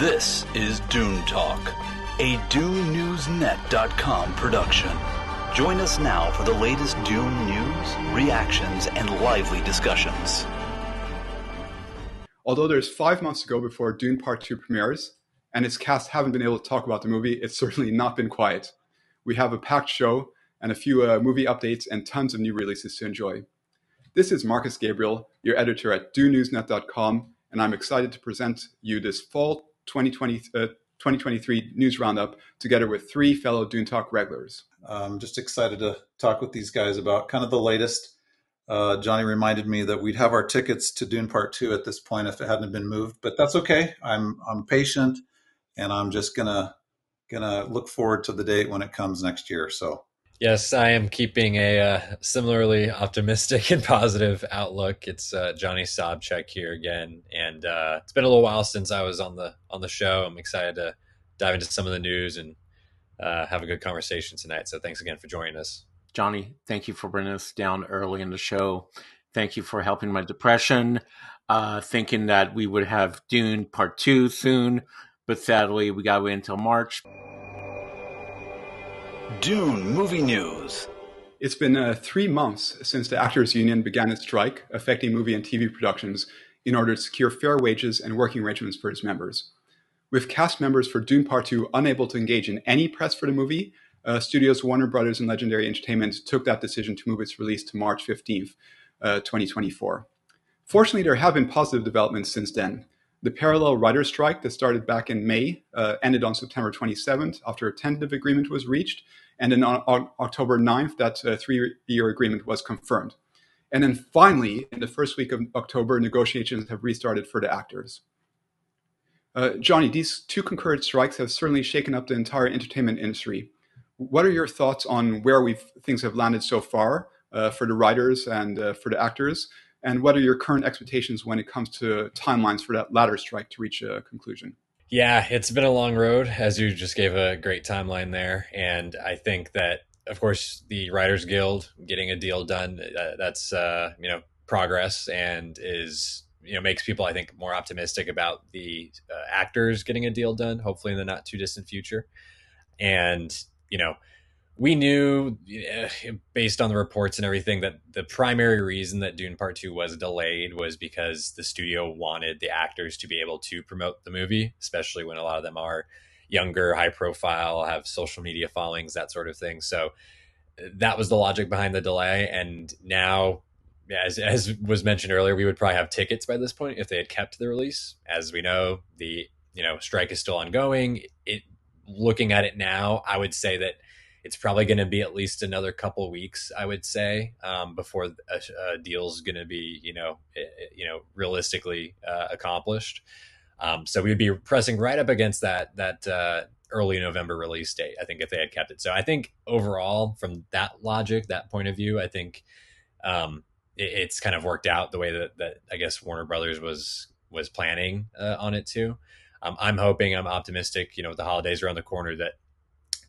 This is DUNE TALK, a DUNENewsNet.com production. Join us now for the latest Dune news, reactions, and lively discussions. Although there's 5 months to go before Dune Part 2 premieres, and its cast haven't been able to talk about the movie, it's certainly not been quiet. We have a packed show and a few movie updates and tons of new releases to enjoy. This is Marcus Gabriel, your editor at DUNENewsNet.com, and I'm excited to present you this fall 2023 news roundup together with three fellow Dune Talk regulars. I'm just excited to talk with these guys about kind of the latest. Johnny reminded me that we'd have our tickets to Dune Part 2 at this point if it hadn't been moved, but that's okay. I'm patient, and I'm just gonna look forward to the date when it comes next year. So yes, I am keeping a similarly optimistic and positive outlook. It's Johnny Sobchak here again, and it's been a little while since I was on the show. I'm excited to dive into some of the news and have a good conversation tonight. So thanks again for joining us. Johnny, thank you for bringing us down early in the show. Thank you for helping my depression, thinking that we would have Dune Part 2 soon, but sadly we got to wait until March. Dune movie news. It's been 3 months since the Actors Union began its strike, affecting movie and TV productions, in order to secure fair wages and working arrangements for its members. With cast members for Dune Part 2 unable to engage in any press for the movie, studios Warner Brothers and Legendary Entertainment took that decision to move its release to March 15th, 2024. Fortunately, there have been positive developments since then. The parallel writer's strike that started back in May ended on September 27th after a tentative agreement was reached, and then on October 9th, that 3-year agreement was confirmed. And then finally, in the first week of October, negotiations have restarted for the actors. Johnny, these two concurrent strikes have certainly shaken up the entire entertainment industry. What are your thoughts on where things have landed so far for the writers and for the actors? And what are your current expectations when it comes to timelines for that latter strike to reach a conclusion? Yeah, it's been a long road, as you just gave a great timeline there. And I think that, of course, the Writers Guild getting a deal done, that's, progress, and is, makes people, I think, more optimistic about the actors getting a deal done, hopefully in the not too distant future. And, we knew, based on the reports and everything, that the primary reason that Dune Part 2 was delayed was because the studio wanted the actors to be able to promote the movie, especially when a lot of them are younger, high profile, have social media followings, that sort of thing. So that was the logic behind the delay. And now, as was mentioned earlier, we would probably have tickets by this point if they had kept the release. As we know, the strike is still ongoing. Looking at it now, I would say that it's probably going to be at least another couple of weeks, I would say, before a deal's going to be, realistically accomplished. So we'd be pressing right up against that early November release date, I think, if they had kept it. So I think overall, from that logic, that point of view, I think it's kind of worked out the way that I guess Warner Brothers was planning on it to. I'm hoping, I'm optimistic, with the holidays around the corner, that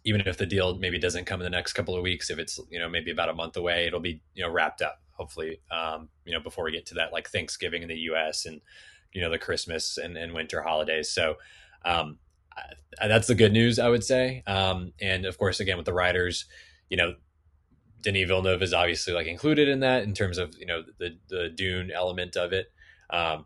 even if the deal maybe doesn't come in the next couple of weeks, if it's, maybe about a month away, it'll be, wrapped up, hopefully, before we get to that, like Thanksgiving in the US and, the Christmas and winter holidays. So that's the good news, I would say. And of course, again, with the writers, Denis Villeneuve is obviously included in that in terms of, the Dune element of it.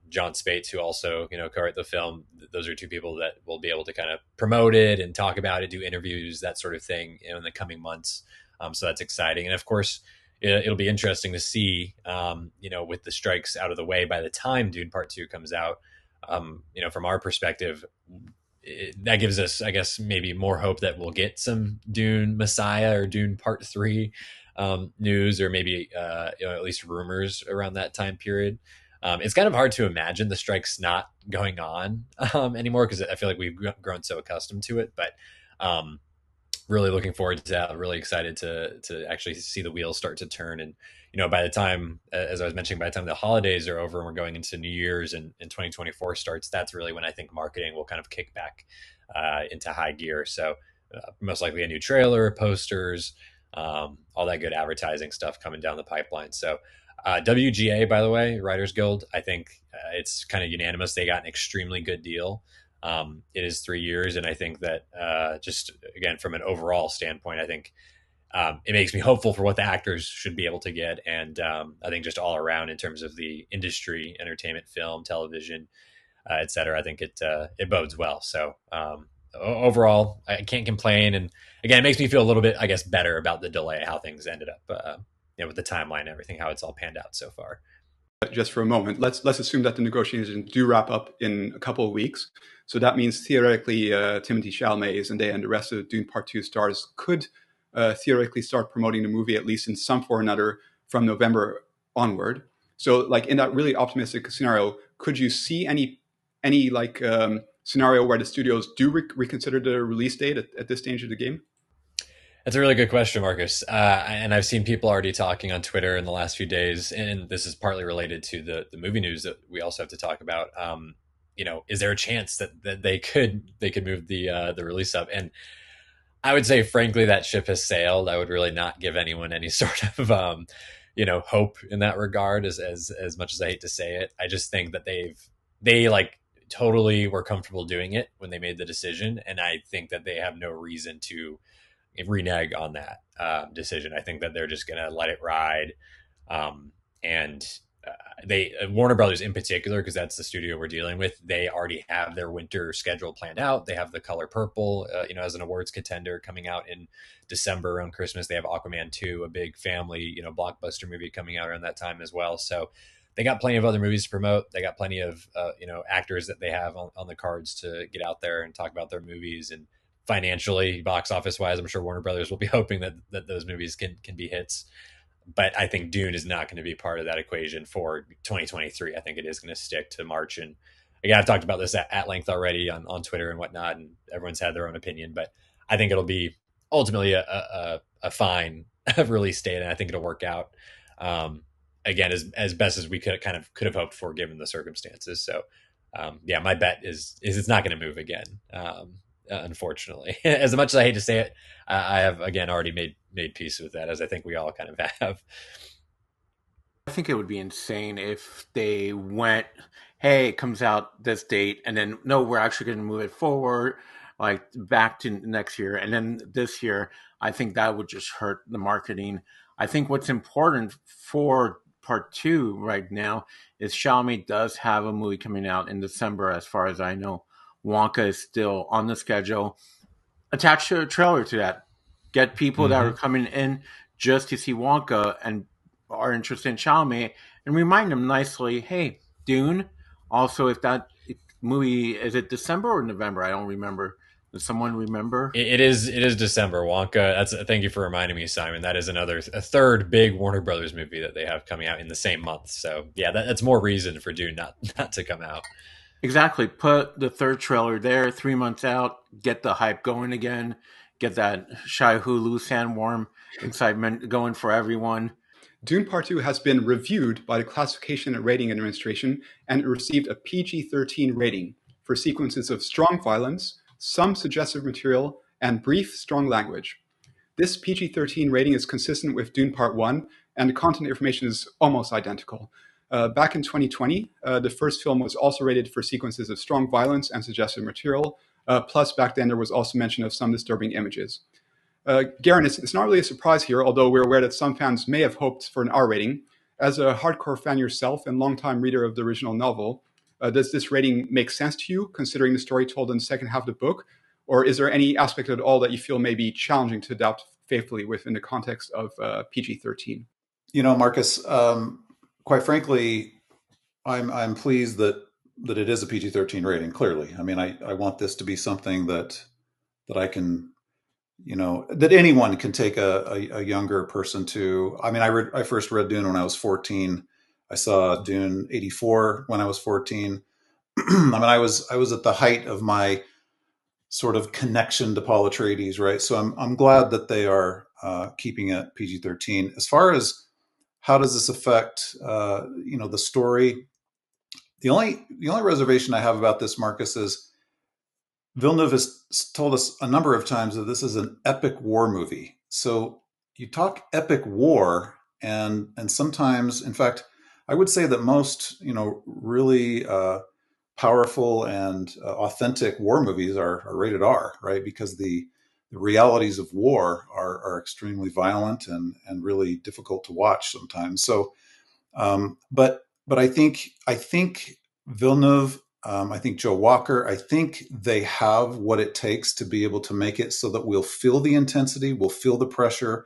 John Spates, who also, co-wrote the film, those are two people that will be able to kind of promote it and talk about it, do interviews, that sort of thing, in the coming months. So that's exciting. And of course, it'll be interesting to see, with the strikes out of the way by the time Dune Part 2 comes out, from our perspective, that gives us, I guess, maybe more hope that we'll get some Dune Messiah or Dune Part 3 news, or maybe, at least rumors around that time period. It's kind of hard to imagine the strikes not going on anymore, because I feel like we've grown so accustomed to it. But really looking forward to that. Really excited to actually see the wheels start to turn. And, by the time, as I was mentioning, by the time the holidays are over and we're going into New Year's and 2024 starts, that's really when I think marketing will kind of kick back into high gear. So most likely a new trailer, posters, all that good advertising stuff coming down the pipeline. So WGA, by the way, Writers Guild, I think it's kind of unanimous. They got an extremely good deal. It is 3 years, and I think that just again from an overall standpoint, I think it makes me hopeful for what the actors should be able to get, and I think just all around in terms of the industry, entertainment, film, television, et cetera, I think it bodes well. So overall, I can't complain, and again, it makes me feel a little bit, I guess, better about the delay, how things ended up, with the timeline and everything, how it's all panned out so far. Just for a moment, let's assume that the negotiations do wrap up in a couple of weeks. So that means theoretically, Timothée Chalamet, Zendaya, and the rest of Dune Part 2 stars could theoretically start promoting the movie, at least in some form or another, from November onward. So, like in that really optimistic scenario, could you see any scenario where the studios do reconsider the release date at this stage of the game? That's a really good question, Marcus. And I've seen people already talking on Twitter in the last few days, and this is partly related to the movie news that we also have to talk about. Is there a chance that they could move the release up? And I would say, frankly, that ship has sailed. I would really not give anyone any sort of hope in that regard. As much as I hate to say it, I just think that they totally were comfortable doing it when they made the decision, and I think that they have no reason to renege on that decision. I think that they're just going to let it ride. And Warner Brothers in particular, because that's the studio we're dealing with, they already have their winter schedule planned out. They have The Color Purple, as an awards contender coming out in December around Christmas. They have Aquaman 2, a big family, blockbuster movie coming out around that time as well. So they got plenty of other movies to promote. They got plenty of, actors that they have on the cards to get out there and talk about their movies. And financially, box office wise, I'm sure Warner Brothers will be hoping that those movies can be hits. But I think Dune is not going to be part of that equation for 2023. I think it is going to stick to March. And again, I've talked about this at length already on Twitter and whatnot, and everyone's had their own opinion. But I think it'll be ultimately a fine release date, and I think it'll work out. Again, as best as we could have hoped for given the circumstances. So, my bet is it's not going to move again. Unfortunately, as much as I hate to say it, I have again already made peace with that, as I think we all kind of have. I think it would be insane if they went, hey, it comes out this date, and then no, we're actually going to move it forward, like back to next year, and then this year. I think that would just hurt the marketing. I think what's important for Part 2 right now is Chalamet does have a movie coming out in December, as far as I know. Wonka is still on the schedule. Attach a trailer to that. Get people that are coming in just to see Wonka and are interested in Chalamet, and remind them nicely, hey, Dune. Also, if that movie, is it December or November? I don't remember. Does someone remember? It is December. Wonka. Thank you for reminding me, Simon. That is a third big Warner Brothers movie that they have coming out in the same month. So yeah, that's more reason for Dune not to come out. Exactly. Put the third trailer there, 3 months out, get the hype going again, get that Shai Hulu sandworm excitement going for everyone. Dune Part 2 has been reviewed by the Classification and Rating Administration, and it received a PG-13 rating for sequences of strong violence, some suggestive material, and brief, strong language. This PG-13 rating is consistent with Dune Part 1, and the content information is almost identical. Back in 2020, the first film was also rated for sequences of strong violence and suggestive material. Plus, back then, there was also mention of some disturbing images. Garin, it's not really a surprise here, although we're aware that some fans may have hoped for an R rating. As a hardcore fan yourself and longtime reader of the original novel, does this rating make sense to you, considering the story told in the second half of the book? Or is there any aspect at all that you feel may be challenging to adapt faithfully within the context of PG-13? Marcus, quite frankly, I'm pleased that it is a PG-13 rating. Clearly, I mean, I want this to be something that I can, that anyone can take a younger person to. I mean, I first read Dune when I was 14. I saw Dune 84 when I was 14. I mean, I was at the height of my sort of connection to Paul Atreides, right? So I'm glad that they are keeping it PG-13. As far as how does this affect, the story? The only reservation I have about this, Marcus, is Villeneuve has told us a number of times that this is an epic war movie. So you talk epic war, and sometimes, in fact, I would say that most, really powerful and authentic war movies are rated R, right? Because the realities of war are extremely violent and really difficult to watch sometimes. So, but I think Villeneuve, I think Joe Walker, I think they have what it takes to be able to make it so that we'll feel the intensity, we'll feel the pressure,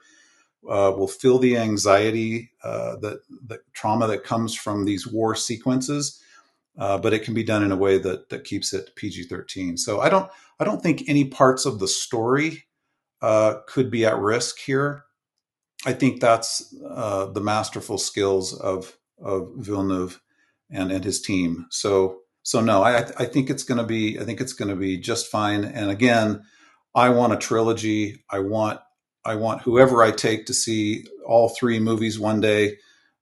we'll feel the anxiety, the trauma that comes from these war sequences. But it can be done in a way that keeps it PG-13. So I don't think any parts of the story could be at risk here. I think that's the masterful skills of Villeneuve and his team. So no, I think it's going to be just fine. And again, I want a trilogy. I want whoever I take to see all three movies one day,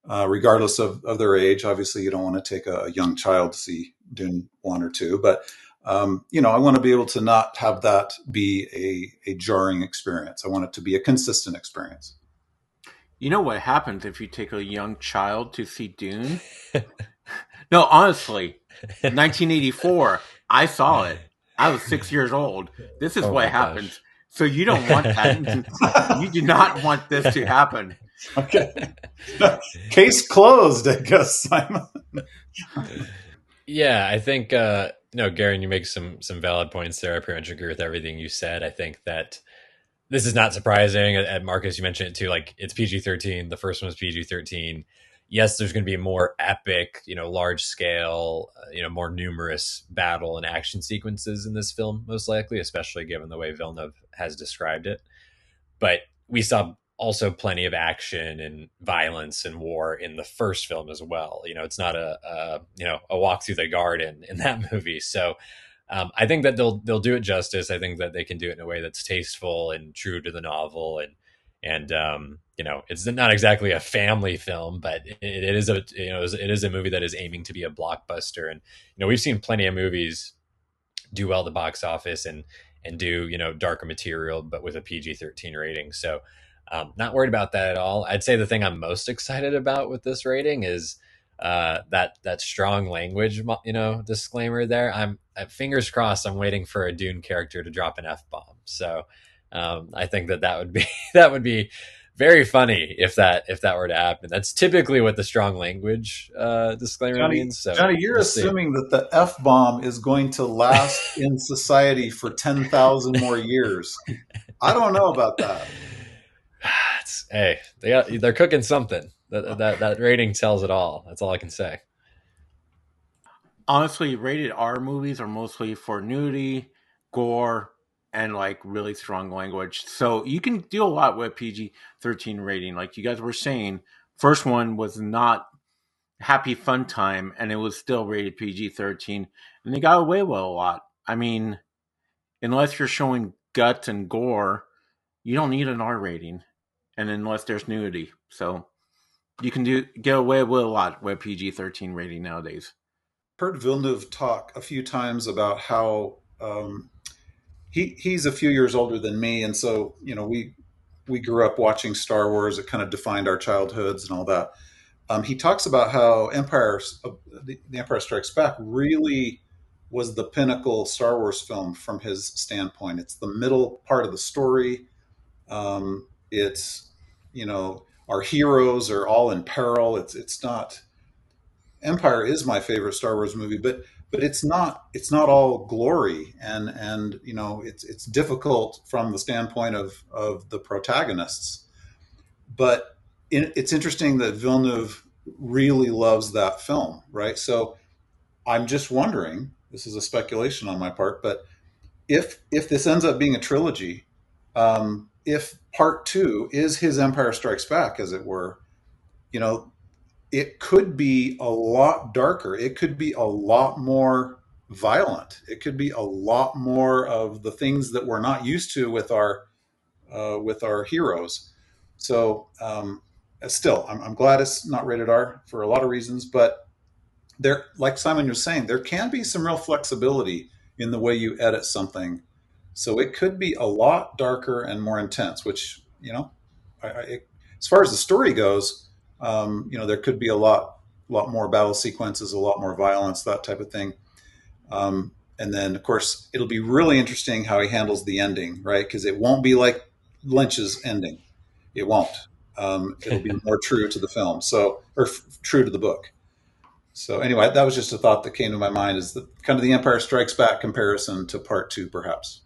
regardless of their age. Obviously, you don't want to take a young child to see Dune 1 or 2, but I want to be able to not have that be a jarring experience. I want it to be a consistent experience. You know what happens if you take a young child to see Dune? No, honestly, 1984, I saw it. I was 6 years old. This is what happens. Gosh. So you don't want that. You do not want this to happen. Okay. Case closed, I guess, Simon. Yeah, I think, Garin, you make some valid points there. I pretty much agree with everything you said. I think that this is not surprising. At Marcus, you mentioned it too, like it's PG-13. The first one was PG-13. Yes, there's going to be more epic, large scale, more numerous battle and action sequences in this film, most likely, especially given the way Villeneuve has described it. But we saw also plenty of action and violence and war in the first film as well. It's not a walk through the garden in that movie. So I think that they'll do it justice. I think that they can do it in a way that's tasteful and true to the novel, and it's not exactly a family film, but it is a movie that is aiming to be a blockbuster. And we've seen plenty of movies do well at the box office and do darker material, but with a PG-13 rating. So not worried about that at all. I'd say the thing I'm most excited about with this rating is that strong language, disclaimer there. I'm fingers crossed. I'm waiting for a Dune character to drop an F-bomb. So I think that would be very funny if that were to happen. That's typically what the strong language disclaimer means. So Johnny, you're assuming that the F-bomb is going to last in society for 10,000 more years. I don't know about that. Hey, they're cooking something. That rating tells it all. That's all I can say. Honestly, rated R movies are mostly for nudity, gore, and like really strong language. So you can do a lot with PG-13 rating. Like you guys were saying, first one was not Happy Fun Time, and it was still rated PG-13, and they got away with a lot. I mean, unless you're showing guts and gore, you don't need an R rating, and unless there's nudity. So you can get away with a lot with PG-13 rating nowadays. Heard Villeneuve talk a few times about how he's a few years older than me, and so we grew up watching Star Wars. It kind of defined our childhoods and all that. He talks about how the Empire Strikes Back really was the pinnacle Star Wars film from his standpoint. It's the middle part of the story. It's our heroes are all in peril. It's not. Empire is my favorite Star Wars movie, but it's not all glory, and it's difficult from the standpoint of the protagonists. But it's interesting that Villeneuve really loves that film, right? So I'm just wondering, this is a speculation on my part, but if this ends up being a trilogy, if part 2 is his Empire Strikes Back, as it were, it could be a lot darker. It could be a lot more violent. It could be a lot more of the things that we're not used to with our heroes. So still, I'm glad it's not rated R for a lot of reasons. But there, like Simon was saying, there can be some real flexibility in the way you edit something. So it could be a lot darker and more intense. Which as far as the story goes. There could be a lot more battle sequences, a lot more violence, that type of thing. And then, of course, it'll be really interesting how he handles the ending, right? Because it won't be like Lynch's ending. It won't. It'll be more true to the film, true to the book. So anyway, that was just a thought that came to my mind, is the kind of the Empire Strikes Back comparison to Part 2, perhaps.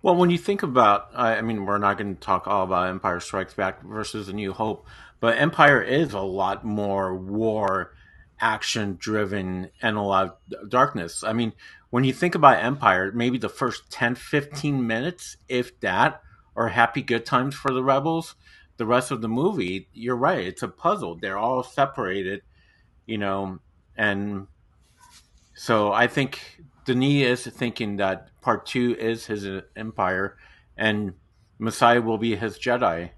Well, when you think about, I mean, we're not going to talk all about Empire Strikes Back versus A New Hope, but Empire is a lot more war, action driven, and a lot of darkness. I mean, when you think about Empire, maybe the first 10, 15 minutes, if that, are happy good times for the rebels. The rest of the movie, you're right, it's a puzzle. They're all separated, and so I think Denis is thinking that Part 2 is his Empire, and Messiah will be his Jedi.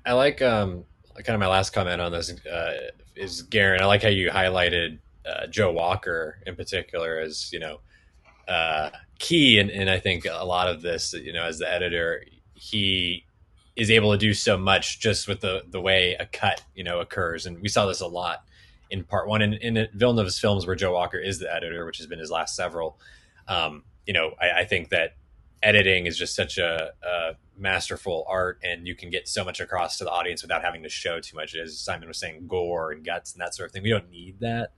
I like kind of my last comment on this is Garin. I like how you highlighted Joe Walker in particular as key, and I think a lot of this, as the editor, he is able to do so much just with the way a cut occurs, and we saw this a lot in Part 1 and in Villeneuve's films where Joe Walker is the editor, which has been his last several. I think that editing is just such a masterful art, and you can get so much across to the audience without having to show too much, as Simon was saying, gore and guts and that sort of thing. We don't need that,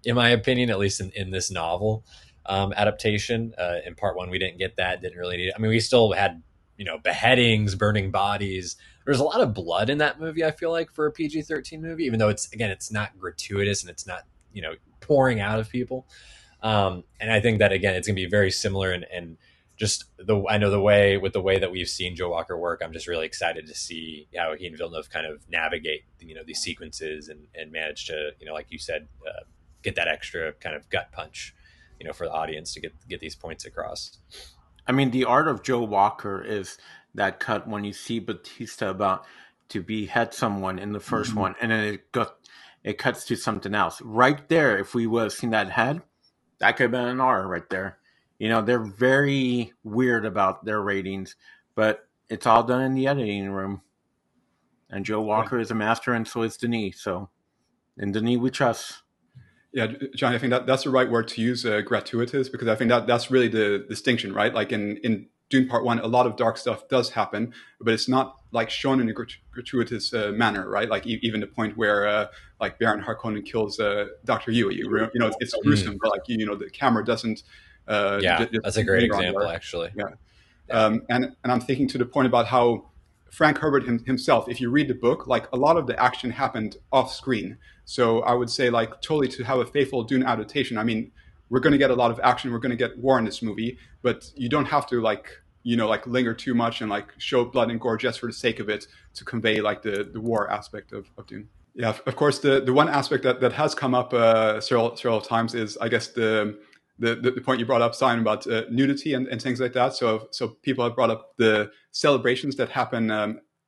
in my opinion, at least in this novel adaptation. In Part 1, we didn't get that, didn't really need it. I mean, we still had beheadings, burning bodies. There's a lot of blood in that movie, I feel like, for a PG-13 movie, even though it's not gratuitous and it's not pouring out of people. And I think that, again, it's gonna be very similar, and just the way that we've seen Joe Walker work, I'm just really excited to see how he and Villeneuve kind of navigate these sequences and manage to like you said, get that extra kind of gut punch for the audience to get these points across. I mean, the art of Joe Walker is that cut when you see Batista about to behead someone in the first one, and then it cuts to something else. Right there, if we would have seen that head, that could have been an R right there. They're very weird about their ratings, but it's all done in the editing room. And Joe Walker is a master, and so is Denis. So, in Denis we trust. Yeah, Johnny, I think that's the right word to use, gratuitous, because I think that's really the distinction, right? Like in Dune Part 1, a lot of dark stuff does happen, but it's not like shown in a gratuitous manner, right? Like even the point where like Baron Harkonnen kills Dr. Yui, it's gruesome, but like the camera doesn't. That's a great example, actually. Yeah, and I'm thinking to the point about how Frank Herbert himself, if you read the book, like a lot of the action happened off screen. So I would say, like, totally to have a faithful Dune adaptation. I mean, we're going to get a lot of action, we're going to get war in this movie, but you don't have to like linger too much and like show blood and gore just for the sake of it to convey like the war aspect of Dune. Yeah, of course, the one aspect that has come up several times is, I guess, the point you brought up, Simon, about nudity and things like that. So people have brought up the celebrations that happen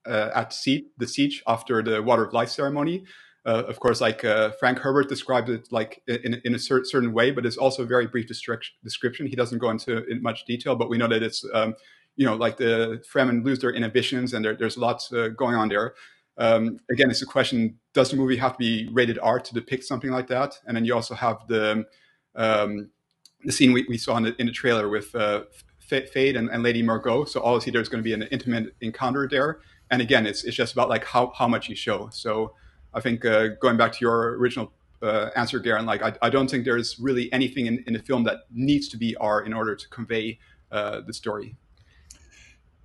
at the siege after the Water of Life ceremony. Of course, like Frank Herbert described it like in a certain way, but it's also a very brief description. He doesn't go into much detail, but we know that it's like the Fremen lose their inhibitions, and there's lots going on there. Again, it's a question: does the movie have to be rated R to depict something like that? And then you also have the scene we saw in the trailer with Fade and Lady Margot. So obviously there's going to be an intimate encounter there. And again, it's just about like how much you show. So I think going back to your original answer, Garin, like I don't think there's really anything in the film that needs to be R in order to convey the story.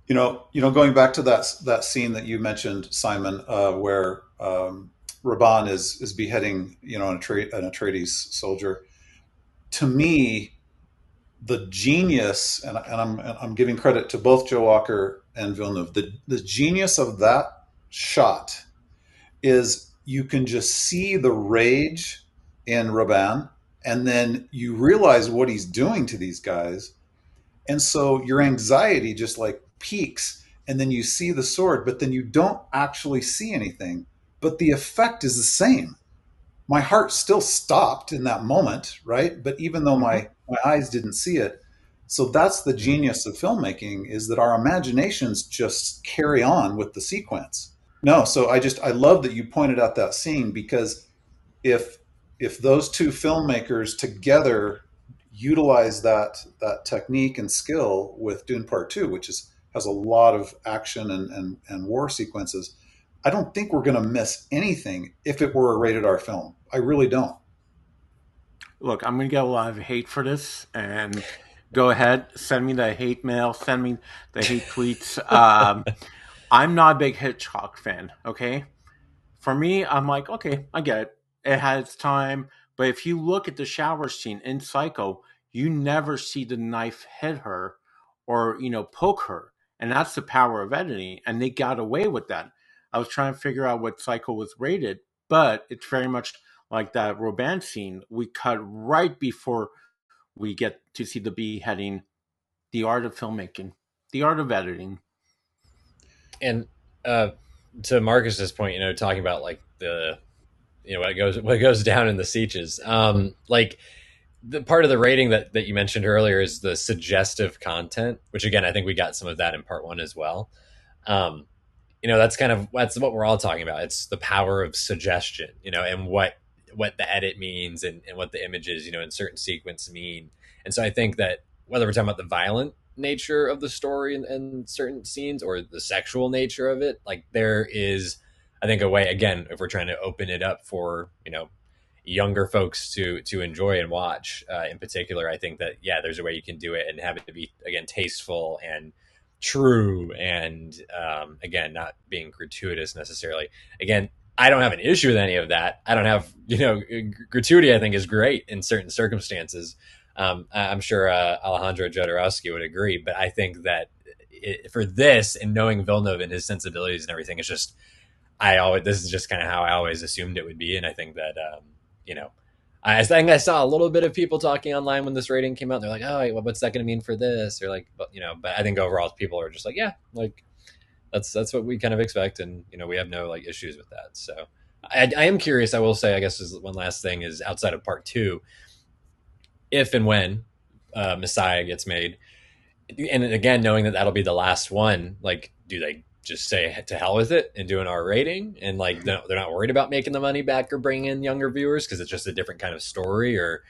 Going back to that scene that you mentioned, Simon, where Raban is beheading, an Atreides soldier. To me, the genius, and I'm giving credit to both Joe Walker and Villeneuve, the genius of that shot is you can just see the rage in Raban, and then you realize what he's doing to these guys. And so your anxiety just like peaks, and then you see the sword, but then you don't actually see anything. But the effect is the same. My heart still stopped in that moment, right? But even though my eyes didn't see it. So that's the genius of filmmaking, is that our imaginations just carry on with the sequence. No, so I love that you pointed out that scene, because if those two filmmakers together utilize that technique and skill with Dune Part 2, which has a lot of action and war sequences, I don't think we're going to miss anything if it were a rated R film. I really don't. Look, I'm going to get a lot of hate for this, and go ahead, send me the hate mail, send me the hate tweets. I'm not a big Hitchcock fan, okay? For me, I'm like, okay, I get it. It has time. But if you look at the shower scene in Psycho, you never see the knife hit her or, poke her. And that's the power of editing. And they got away with that. I was trying to figure out what Psycho was rated, but it's very much like that Robin scene. We cut right before we get to see the beheading, the art of filmmaking, the art of editing. And to Marcus's point, talking about like the, what goes down in the sieges, like the part of the rating that you mentioned earlier is the suggestive content, which again, I think we got some of that in part 1 as well. That's what we're all talking about. It's the power of suggestion, and what the edit means and what the images, in certain sequence mean. And so I think that whether we're talking about the violent nature of the story and certain scenes or the sexual nature of it, like there is, I think, a way, again, if we're trying to open it up for, younger folks to enjoy and watch, in particular, I think that, yeah, there's a way you can do it and have it to be, again, tasteful and true and, again, not being gratuitous necessarily. Again, I don't have an issue with any of that. I don't have, gratuity, I think, is great in certain circumstances. I'm sure Alejandro Jodorowsky would agree, but I think that for this and knowing Villeneuve and his sensibilities and everything, it's just, this is just kind of how I always assumed it would be. And I think that, I think I saw a little bit of people talking online when this rating came out. They're like, oh, what's that going to mean for this? Or like, but I think overall people are just like, yeah, like that's what we kind of expect. And, we have no like issues with that. So I am curious. I will say, I guess is one last thing is outside of part 2, if and when Messiah gets made, and again, knowing that that'll be the last one, like, do they just say to hell with it and do an R rating and like they're not worried about making the money back or bringing in younger viewers because it's just a different kind of story, or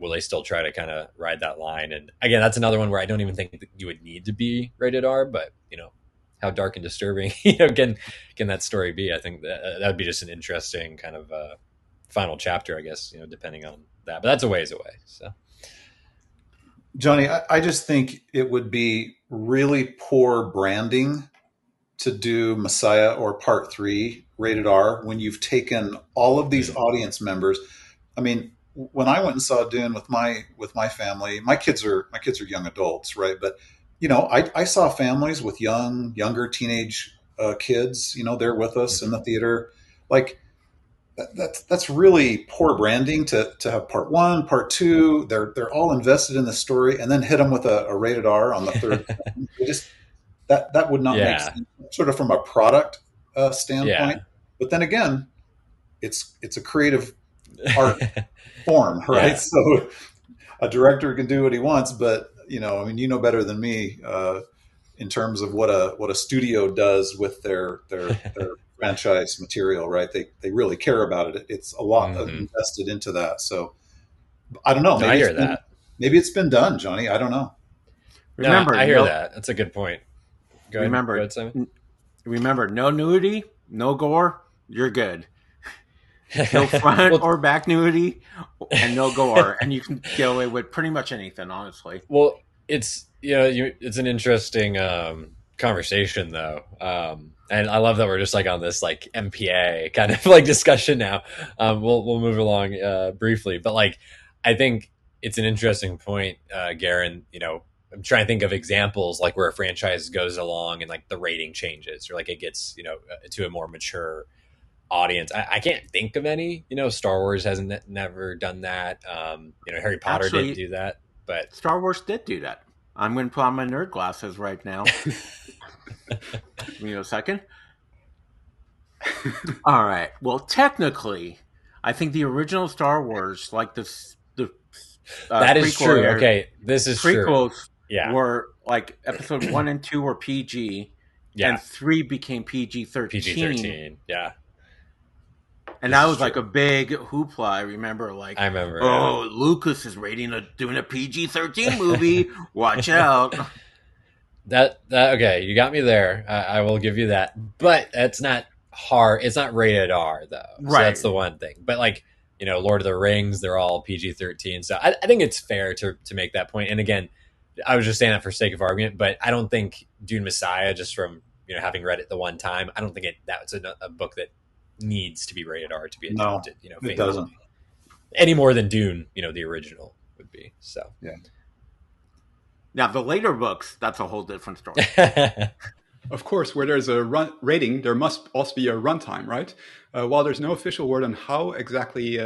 will they still try to kind of ride that line? And again, that's another one where I don't even think that you would need to be rated R, but how dark and disturbing can that story be? I think that would be just an interesting kind of final chapter, I guess, depending on that, but that's a ways away. So Johnny, I just think it would be really poor branding to do Messiah or Part 3 rated R when you've taken all of these audience members. I mean, when I went and saw Dune with my family, my kids are young adults, right? But I saw families with younger teenage kids. They're with us in the theater. Like that's really poor branding to have Part 1, Part 2. They're all invested in the story, and then hit them with a rated R on the third. That would not make sense, sort of from a product standpoint. Yeah. But then again, it's a creative art form, right? Yeah. So a director can do what he wants, but better than me in terms of what a studio does with their franchise material, right? They really care about it. It's a lot invested into that. So I don't know. Maybe I hear that. Maybe it's been done, Johnny. I don't know. Remember, I hear that. That's a good point. Go ahead, Simon. Remember, no nudity, no gore, you're good. No front or back nudity, and no gore, and you can get away with pretty much anything, honestly. Well, it's it's an interesting conversation though, and I love that we're just like on this like MPA kind of like discussion now. We'll move along briefly, but like I think it's an interesting point, Garin. I'm trying to think of examples like where a franchise goes along and like the rating changes or like it gets, to a more mature audience. I can't think of any, Star Wars hasn't never done that. Harry Potter didn't do that, but Star Wars did do that. I'm going to put on my nerd glasses right now. Give me a second. All right. Well, technically, I think the original Star Wars, like the that is true. Okay. This is prequels. True. Yeah. Were like episode 1 and 2 were PG, and 3 became PG-13. PG-13, yeah. And that was like a big hoopla. I remember, I remember. Oh, Lucas is doing a PG-13 movie. Watch out. That okay, you got me there. I will give you that, but that's not hard. It's not rated R though, Right. So that's the one thing. But like, you know, Lord of the Rings, they're all PG-13. So I think it's fair to make that point. And again, I was just saying that for sake of argument, but I don't think Dune Messiah, just from, you know, having read it the one time, I don't think that's a book that needs to be rated R to be adapted. No, you know, it doesn't. any more than Dune, you know, the original would be. So yeah. Now the later books, that's a whole different story. Of course, where there's a rating, there must also be a runtime, right? While there's no official word on how exactly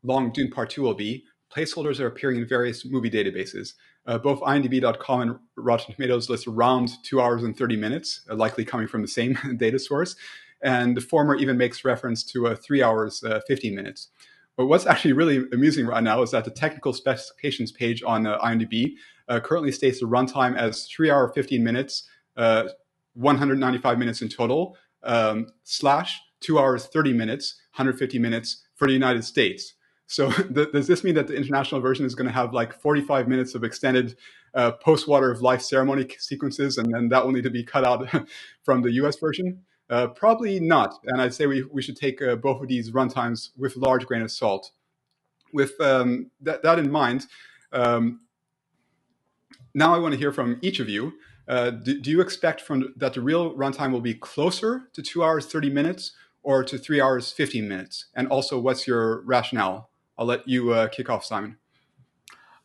long Dune Part 2 will be, placeholders are appearing in various movie databases. Both IMDb.com and Rotten Tomatoes list around 2 hours and 30 minutes, likely coming from the same data source. And the former even makes reference to 3 hours, 15 minutes. But what's actually really amusing right now is that the technical specifications page on IMDb currently states the runtime as 3 hour 15 minutes, 195 minutes in total, slash 2 hours 30 minutes, 150 minutes for the United States. So does this mean that the international version is going to have like 45 minutes of extended post-water of life ceremony sequences, and then that will need to be cut out from the US version? Probably not. And I'd say we should take both of these runtimes with a large grain of salt. With that in mind, now I want to hear from each of you. Do you expect that the real runtime will be closer to 2 hours, 30 minutes or to 3 hours, 15 minutes? And also, what's your rationale? I'll let you kick off, Simon.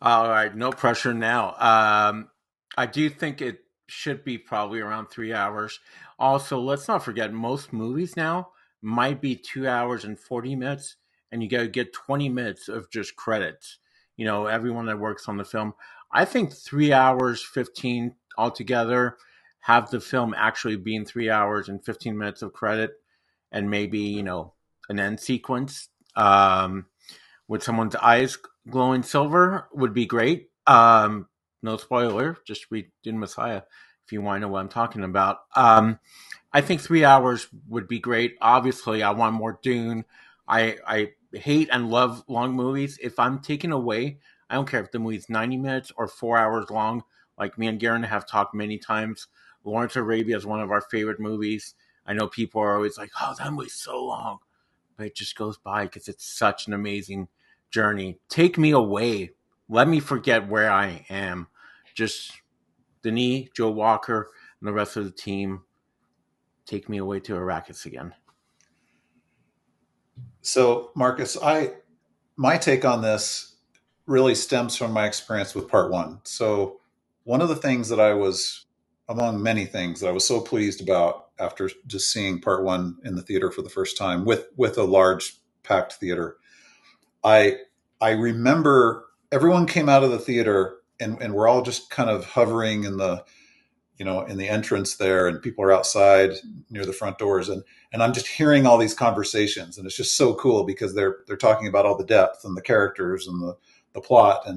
All right, no pressure now. I do think it should be probably around 3 hours. Also, let's not forget, most movies now might be 2 hours and 40 minutes, and you got to get 20 minutes of just credits. You know, everyone that works on the film. I think 3 hours, 15 altogether, have the film actually being 3 hours and 15 minutes of credit, and maybe, you know, an end sequence with someone's eyes glowing silver would be great. No spoiler, just read Dune Messiah if you want to know what I'm talking about. I think 3 hours would be great. Obviously, I want more Dune. I hate and love long movies. If I'm taken away, I don't care if the movie's 90 minutes or 4 hours long. Like me and Garin have talked many times. Lawrence of Arabia is one of our favorite movies. I know people are always like, oh, that movie's so long. But it just goes by because it's such an amazing journey. Take me away. Let me forget where I am. Just Denis, Joe Walker, and the rest of the team. Take me away to Arrakis again. So, Marcus, my take on this really stems from my experience with Part 1. So one of the things that I was, among many things that I was so pleased about after just seeing Part 1 in the theater for the first time with a large packed theater, I remember everyone came out of the theater and we're all just kind of hovering in the, you know, in the entrance there, and people are outside near the front doors, and I'm just hearing all these conversations, and it's just so cool because they're talking about all the depth and the characters and the plot,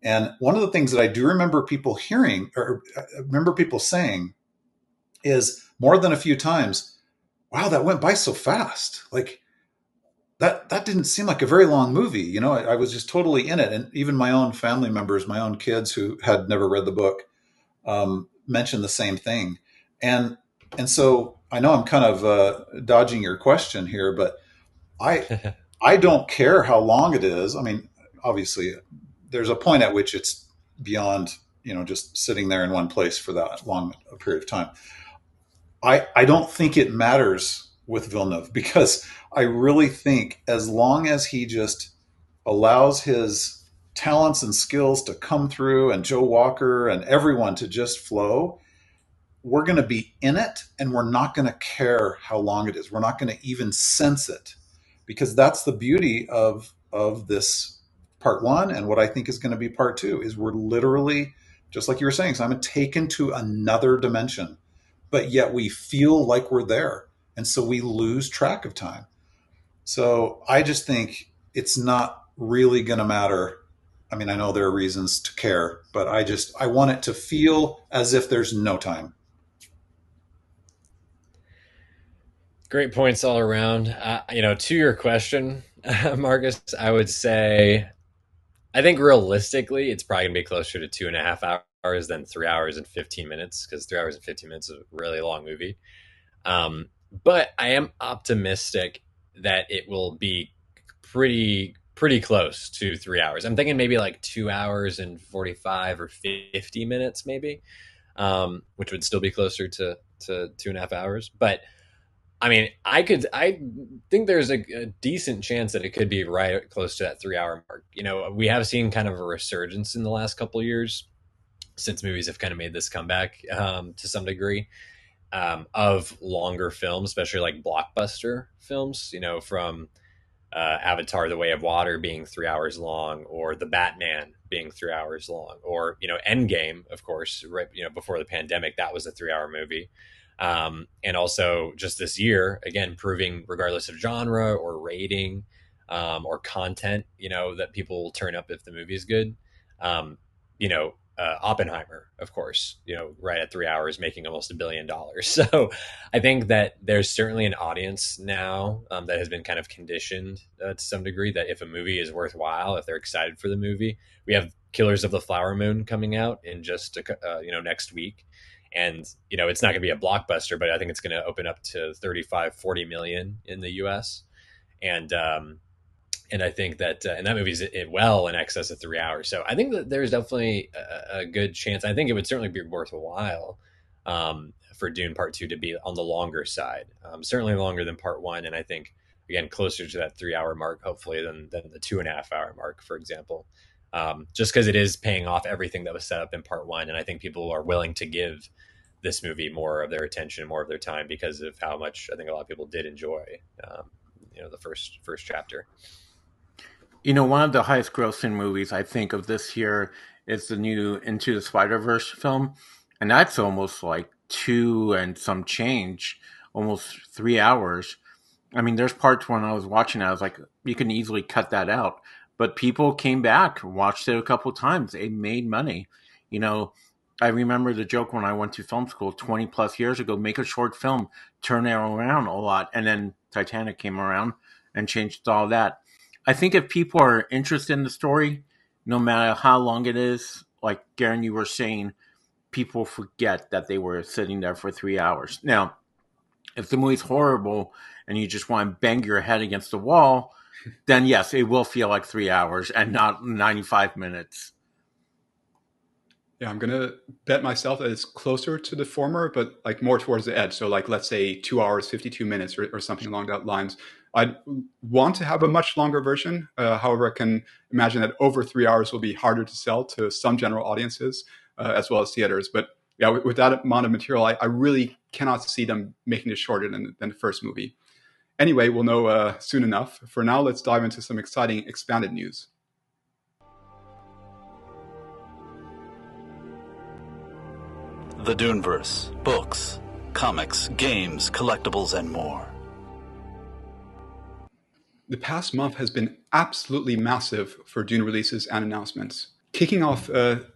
and one of the things that I do remember people hearing, or remember people saying, is more than a few times, wow, that went by so fast. Like that didn't seem like a very long movie. You know, I was just totally in it. And even my own family members, my own kids who had never read the book, mentioned the same thing. And so I know I'm kind of dodging your question here, but I don't care how long it is. I mean, obviously there's a point at which it's beyond, you know, just sitting there in one place for that long a period of time. I don't think it matters with Villeneuve, because I really think as long as he just allows his talents and skills to come through, and Joe Walker and everyone to just flow, we're going to be in it, and we're not going to care how long it is. We're not going to even sense it, because that's the beauty of this Part 1, and what I think is going to be Part 2 is we're literally, just like you were saying, Simon, taken to another dimension, but yet we feel like we're there, and so we lose track of time. So I just think it's not really going to matter. I mean, I know there are reasons to care, but I want it to feel as if there's no time. Great points all around. To your question, Marcus, I would say I think realistically, it's probably gonna be closer to 2.5 hours than 3 hours and 15 minutes, because 3 hours and 15 minutes is a really long movie. But I am optimistic that it will be pretty close to 3 hours. I'm thinking maybe like 2 hours and 45 or 50 minutes, maybe, which would still be closer to 2.5 hours. But I mean, I think there's a decent chance that it could be right close to that 3 hour mark. We have seen kind of a resurgence in the last couple of years since movies have kind of made this comeback to some degree, of longer films, especially like blockbuster films, from Avatar: The Way of Water being 3 hours long, or The Batman being 3 hours long, or Endgame, of course, right, before the pandemic, that was a 3 hour movie. And also just this year, again, proving regardless of genre or rating, or content, that people will turn up if the movie is good. Oppenheimer, of course, right at 3 hours, making almost $1 billion. So I think that there's certainly an audience now that has been kind of conditioned to some degree, that if a movie is worthwhile, if they're excited for the movie. We have Killers of the Flower Moon coming out in just next week. And it's not going to be a blockbuster, but I think it's going to open up to 35-40 million in the US. And I think that and that movie's well in excess of 3 hours. So I think that there's definitely a good chance. I think it would certainly be worthwhile for Dune Part 2 to be on the longer side, certainly longer than Part 1. And I think, again, closer to that 3 hour mark, hopefully, than the 2.5 hour mark, for example. Just because it is paying off everything that was set up in Part 1. And I think people are willing to give this movie more of their attention, more of their time, because of how much I think a lot of people did enjoy the first chapter. One of the highest grossing movies I think of this year is the new Into the Spider-Verse film. And that's almost like 2 and some change, almost 3 hours. I mean, there's parts when I was watching it, I was like, you can easily cut that out. But people came back, watched it a couple times. It made money. I remember the joke when I went to film school 20 plus years ago, make a short film, turn it around a lot. And then Titanic came around and changed all that. I think if people are interested in the story, no matter how long it is, like Garin, you were saying, people forget that they were sitting there for 3 hours. Now, if the movie's horrible and you just want to bang your head against the wall, then yes, it will feel like 3 hours and not 95 minutes. Yeah, I'm going to bet myself that it's closer to the former, but like more towards the edge. So like, let's say 2 hours, 52 minutes or something along that lines. I'd want to have a much longer version. However, I can imagine that over 3 hours will be harder to sell to some general audiences as well as theaters. But yeah, with that amount of material, I really cannot see them making it shorter than the first movie. Anyway, we'll know soon enough. For now, let's dive into some exciting expanded news. The DUNIVERSE, books, comics, games, collectibles, and more. The past month has been absolutely massive for Dune releases and announcements. Kicking off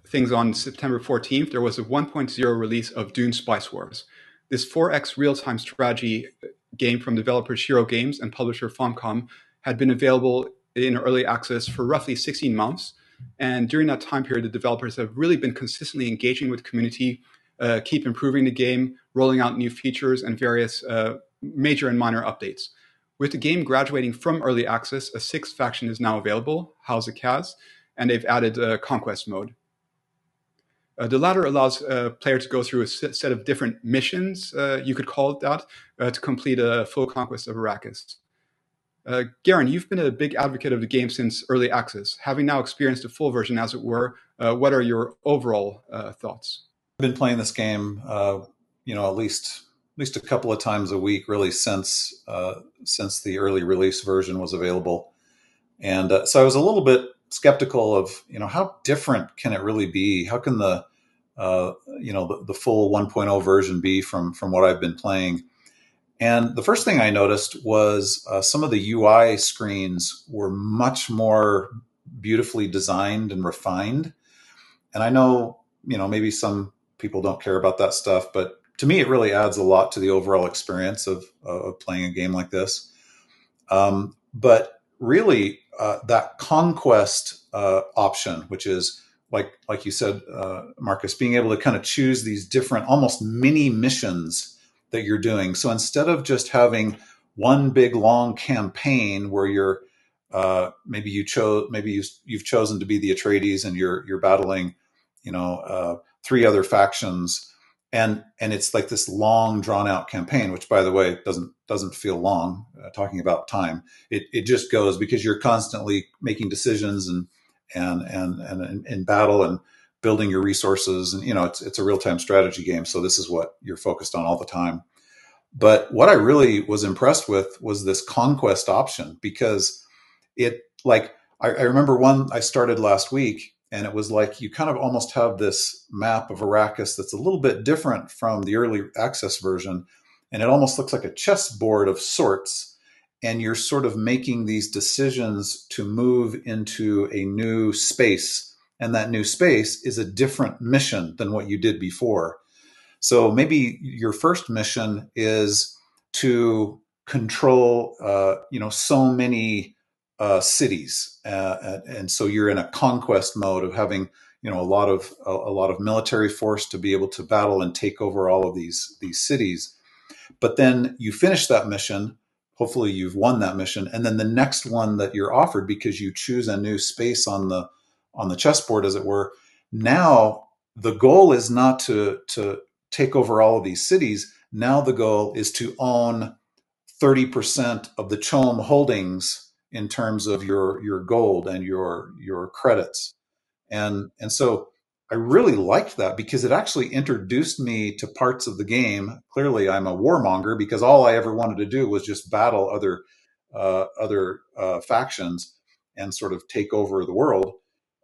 things on September 14th, there was a 1.0 release of Dune Spice Wars. This 4X real-time strategy game from developer Shiro Games and publisher Famicom had been available in early access for roughly 16 months. And during that time period, the developers have really been consistently engaging with the community, keep improving the game, rolling out new features and various major and minor updates. With the game graduating from early access, a 6th faction is now available, House of Kaz, and they've added a conquest mode. The latter allows a player to go through a set of different missions, you could call it that, to complete a full conquest of Arrakis. Garin, you've been a big advocate of the game since early access. Having now experienced the full version, as it were, what are your overall thoughts? I've been playing this game, at least a couple of times a week, really, since the early release version was available, and so I was a little bit skeptical of how different can it really be? How can the full 1.0 version be from what I've been playing? And the first thing I noticed was some of the UI screens were much more beautifully designed and refined. And I know maybe some people don't care about that stuff, but to me, it really adds a lot to the overall experience of playing a game like this. But really, that conquest option, which is like you said, Marcus, being able to kind of choose these different, almost mini missions that you're doing. So instead of just having one big long campaign where you're maybe you've chosen to be the Atreides and you're battling, three other factions, and it's like this long drawn out campaign, which, by the way, doesn't feel long. Talking about time, it just goes because you're constantly making decisions and in battle and building your resources, and it's a real time strategy game. So this is what you're focused on all the time. But what I really was impressed with was this conquest option, because it, like, I remember one I started last week, and it was like you kind of almost have this map of Arrakis that's a little bit different from the early access version, and it almost looks like a chessboard of sorts, and you're sort of making these decisions to move into a new space, and that new space is a different mission than what you did before. So maybe your first mission is to control, so many cities, and so you're in a conquest mode of having, a lot of military force to be able to battle and take over all of these cities. But then you finish that mission. Hopefully, you've won that mission, and then the next one that you're offered, because you choose a new space on the chessboard, as it were. Now the goal is not to take over all of these cities. Now the goal is to own 30% of the CHOAM holdings in terms of your gold and your credits. And so I really liked that, because it actually introduced me to parts of the game. Clearly, I'm a warmonger, because all I ever wanted to do was just battle other factions and sort of take over the world.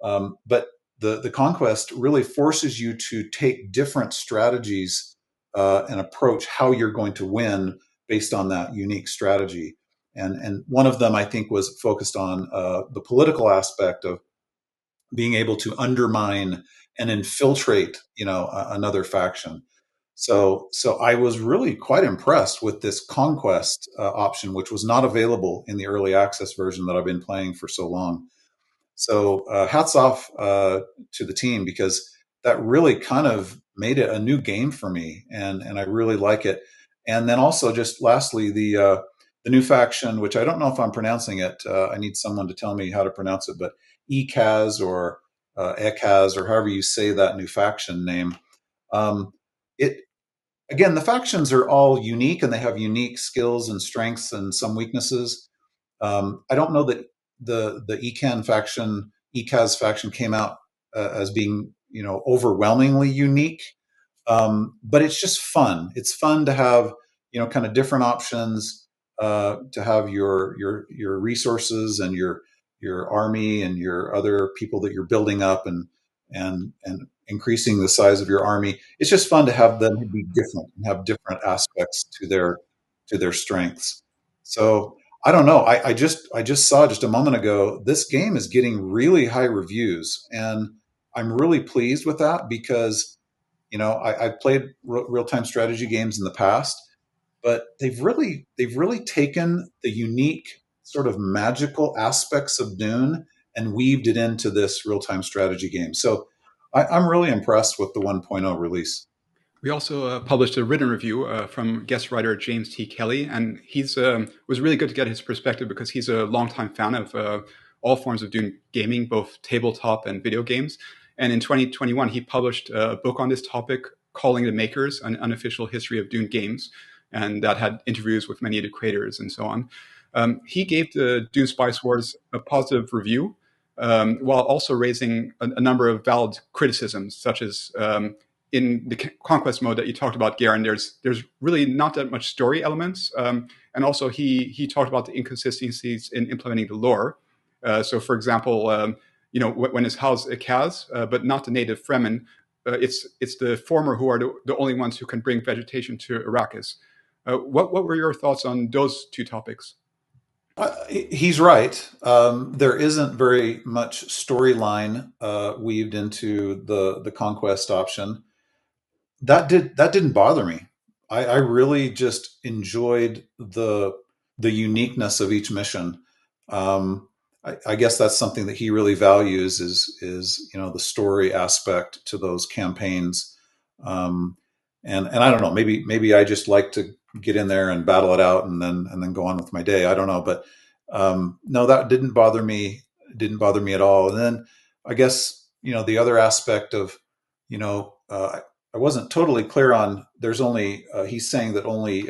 But the conquest really forces you to take different strategies and approach how you're going to win based on that unique strategy. And one of them, I think, was focused on the political aspect of being able to undermine and infiltrate, another faction. So I was really quite impressed with this conquest option, which was not available in the early access version that I've been playing for so long. So hats off to the team, because that really kind of made it a new game for me, and I really like it. And then also, just lastly, the new faction, which I don't know if I'm pronouncing it. I need someone to tell me how to pronounce it, but EKAZ or EKAZ, or however you say that new faction name. It Again, the factions are all unique, and they have unique skills and strengths and some weaknesses. I don't know that the EKAZ faction came out as being, overwhelmingly unique. But it's just fun. It's fun to have, kind of different options, to have your resources and your army and your other people that you're building up, and increasing the size of your army. It's just fun to have them be different and have different aspects to their strengths. So I don't know. I just saw just a moment ago, this game is getting really high reviews, and I'm really pleased with that, because I've played real-time strategy games in the past, but they've really taken the unique sort of magical aspects of Dune and weaved it into this real-time strategy game. So I'm really impressed with the 1.0 release. We also published a written review from guest writer James T. Kelly, and he's was really good to get his perspective, because he's a longtime fan of all forms of Dune gaming, both tabletop and video games. And in 2021, he published a book on this topic, Calling the Makers: An Unofficial History of Dune Games, and that had interviews with many of the creators and so on. He gave the Dune Spice Wars a positive review, while also raising a number of valid criticisms, such as in the conquest mode that you talked about, Garin, there's really not that much story elements, and also he talked about the inconsistencies in implementing the lore. So, for example, when it's housed EKAZ, but not the native Fremen, it's the former who are the only ones who can bring vegetation to Arrakis. What were your thoughts on those two topics? He's right. There isn't very much storyline weaved into the conquest option. That didn't bother me. I really just enjoyed the uniqueness of each mission. I guess that's something that he really values is the story aspect to those campaigns. And I don't know, maybe I just like to get in there and battle it out and then go on with my day. I don't know, but no, that didn't bother me. Didn't bother me at all. And then I guess the other aspect of I wasn't totally clear on. There's only he's saying that only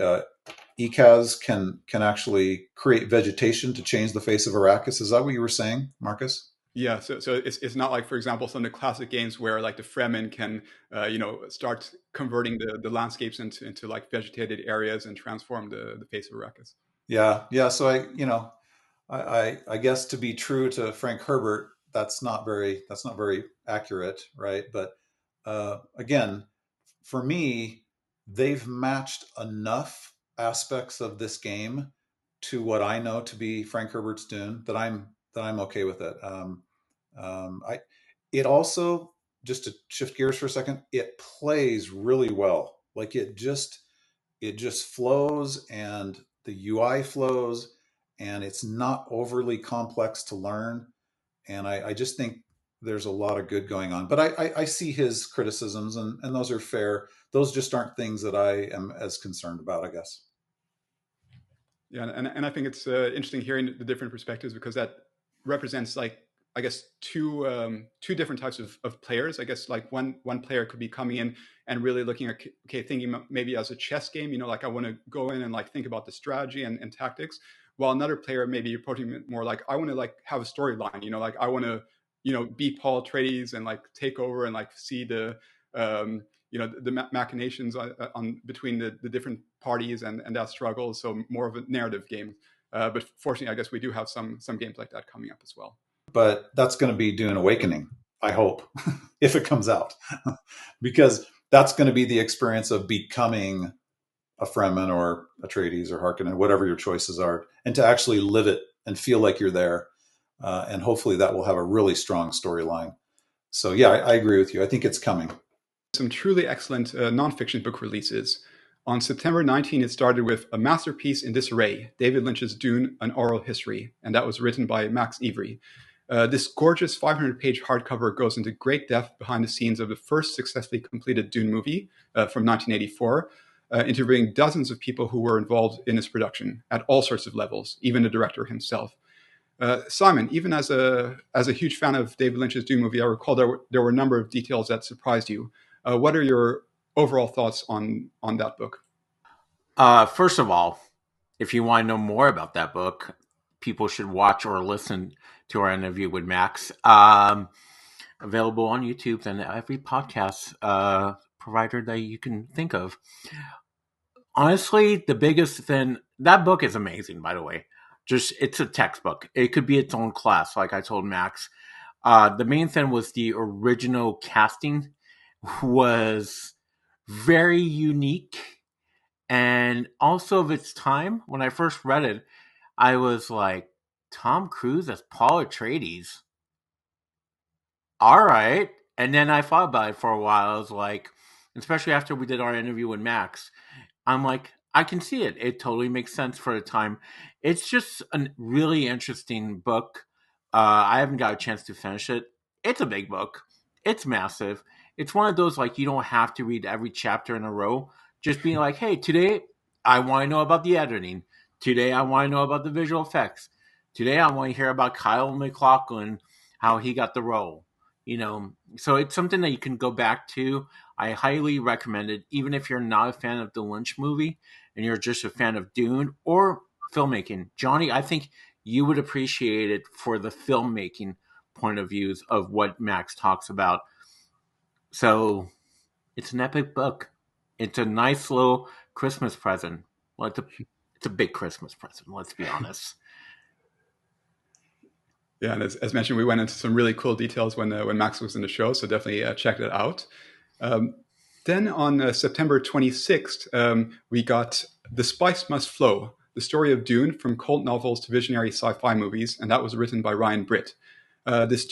ECAS can actually create vegetation to change the face of Arrakis. Is that what you were saying, Marcus? Yeah, so it's not like, for example, some of the classic games where like the Fremen can start converting the landscapes into like vegetated areas and transform the face of Arrakis. Yeah. So I guess to be true to Frank Herbert, that's not very accurate, right? But again, for me, they've matched enough aspects of this game to what I know to be Frank Herbert's Dune that I'm okay with it. It also, just to shift gears for a second, it plays really well. Like it just flows, and the UI flows, and it's not overly complex to learn. And I just think there's a lot of good going on. But I see his criticisms, and those are fair. Those just aren't things that I am as concerned about, I guess. Yeah, and I think it's interesting hearing the different perspectives, because that represents, like, I guess two different types of players. I guess like one player could be coming in and really looking at, okay, thinking maybe as a chess game, like I want to go in and like think about the strategy and tactics, while another player maybe approaching it more like, I want to like have a storyline, like I want to beat Paul Atreides and like take over and like see the the machinations on between the different parties and that struggle. So more of a narrative game. But fortunately, I guess we do have some games like that coming up as well. But that's going to be Dune Awakening, I hope, if it comes out, because that's going to be the experience of becoming a Fremen or Atreides or Harkonnen, whatever your choices are, and to actually live it and feel like you're there. And hopefully that will have a really strong storyline. So yeah, I agree with you. I think it's coming. Some truly excellent nonfiction book releases. On September 19, it started with A Masterpiece in Disarray, David Lynch's Dune, An Oral History, and that was written by Max Avery. This gorgeous 500-page hardcover goes into great depth behind the scenes of the first successfully completed Dune movie from 1984, interviewing dozens of people who were involved in its production at all sorts of levels, even the director himself. Simon, even as a huge fan of David Lynch's Dune movie, I recall there were a number of details that surprised you. What are your overall thoughts on that book? First of all, if you want to know more about that book, people should watch or listen to our interview with Max. Available on YouTube and every podcast provider that you can think of. Honestly, the biggest thing, that book is amazing, by the way. Just, it's a textbook. It could be its own class, like I told Max. The main thing was the original casting was very unique and also of its time. When I first read it, I was like, Tom Cruise as Paul Atreides? All right. And then I thought about it for a while. I was like, especially after we did our interview with Max, I'm like, I can see it. It totally makes sense for the time. It's just a really interesting book. I haven't got a chance to finish it. It's a big book. It's massive. It's one of those, like, you don't have to read every chapter in a row. Just being like, hey, today I want to know about the editing. Today I want to know about the visual effects. Today I want to hear about Kyle MacLachlan, how he got the role. So it's something that you can go back to. I highly recommend it, even if you're not a fan of the Lynch movie and you're just a fan of Dune or filmmaking. Johnny, I think you would appreciate it for the filmmaking point of views of what Max talks about. So it's an epic book. It's a nice little Christmas present. Well, it's a big Christmas present, let's be honest. Yeah, and as mentioned, we went into some really cool details when Max was in the show, so definitely check that out. Then on September 26th, we got The Spice Must Flow, the story of Dune from cult novels to visionary sci-fi movies, and that was written by Ryan Britt. This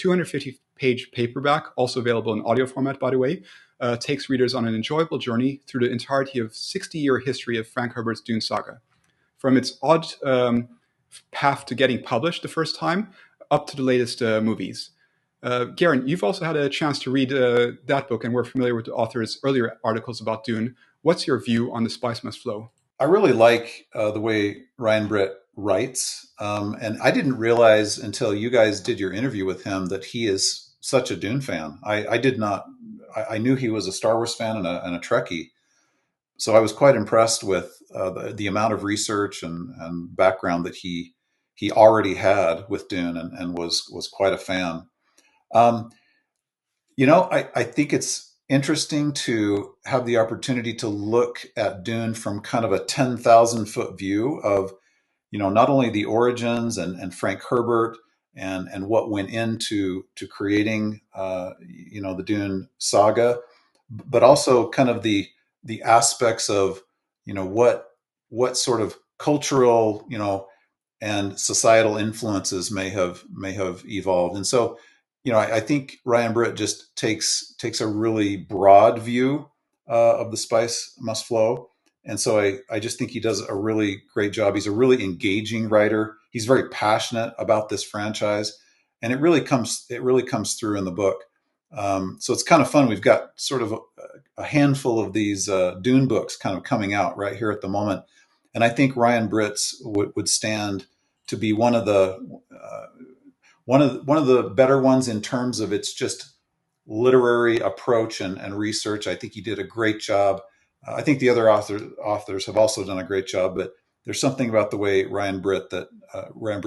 page paperback, also available in audio format, by the way, takes readers on an enjoyable journey through the entirety of 60-year history of Frank Herbert's Dune saga. From its odd path to getting published the first time up to the latest movies. Garin, you've also had a chance to read that book, and we're familiar with the author's earlier articles about Dune. What's your view on The Spice Must Flow? I really like the way Ryan Britt writes. And I didn't realize until you guys did your interview with him that he is such a Dune fan. I did not, I knew he was a Star Wars fan and a Trekkie. So I was quite impressed with the amount of research and background that he already had with Dune and was quite a fan. I think it's interesting to have the opportunity to look at Dune from kind of a 10,000 foot view of, not only the origins and Frank Herbert and what went into creating, the Dune saga, but also kind of the aspects of, what sort of cultural, and societal influences may have evolved. And so, I think Ryan Britt just takes a really broad view of The Spice Must Flow. And so I just think he does a really great job. He's a really engaging writer. He's very passionate about this franchise, and it really comes through in the book. So it's kind of fun. We've got sort of a handful of these Dune books kind of coming out right here at the moment. And I think Ryan Britt's would stand to be one of the better ones in terms of its just literary approach and research. I think he did a great job. I think the other authors have also done a great job, but there's something about the way Ryan Britt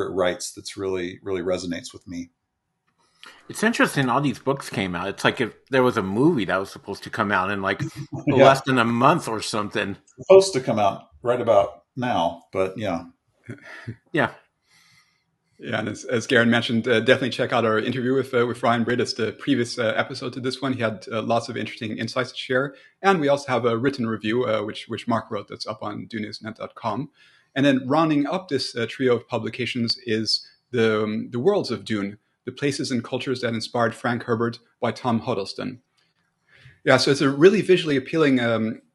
writes that's really, really resonates with me. It's interesting. All these books came out. It's like if there was a movie that was supposed to come out in like less than a month or something. It's supposed to come out right about now, but yeah. Yeah. Yeah, and as Garin mentioned, definitely check out our interview with Ryan Britt. It's the previous episode to this one. He had lots of interesting insights to share. And we also have a written review, which Mark wrote, that's up on DUNETNet.com. And then rounding up this trio of publications is the Worlds of Dune, the places and cultures that inspired Frank Herbert by Tom Huddleston. Yeah, so it's a really visually appealing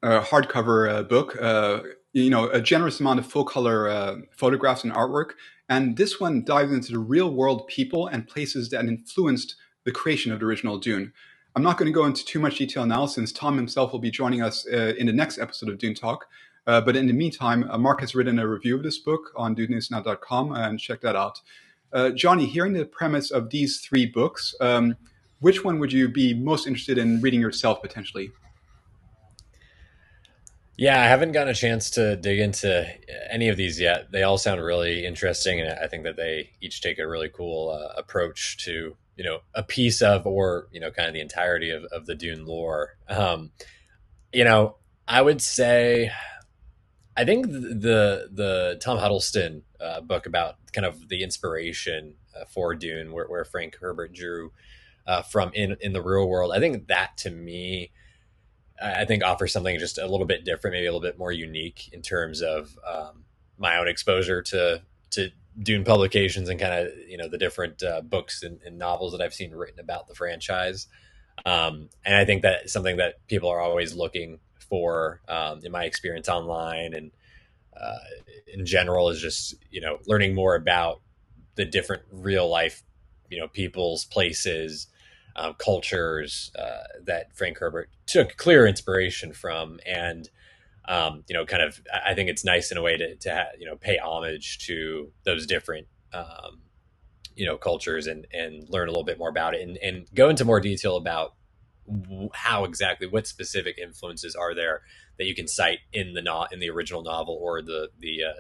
hardcover book. A generous amount of full color photographs and artwork. And this one dives into the real world people and places that influenced the creation of the original Dune. I'm not going to go into too much detail now, since Tom himself will be joining us in the next episode of Dune Talk. But in the meantime, Mark has written a review of this book on DUNETNet.com, and check that out. Johnny, hearing the premise of these three books, which one would you be most interested in reading yourself potentially? Yeah, I haven't gotten a chance to dig into any of these yet. They all sound really interesting, and I think that they each take a really cool approach to, a piece of, or, kind of the entirety of the Dune lore. I would say, I think the Tom Huddleston book about kind of the inspiration for Dune, where Frank Herbert drew from in the real world, I think that, to me, I think offers something just a little bit different, maybe a little bit more unique in terms of my own exposure to Dune publications and kind of, the different books and novels that I've seen written about the franchise. And I think that something that people are always looking for, in my experience online and in general, is just, learning more about the different real life, peoples, places, cultures that Frank Herbert took clear inspiration from. And, kind of, I think it's nice in a way to pay homage to those different, cultures and learn a little bit more about it and go into more detail about how exactly, what specific influences are there that you can cite in the original novel or the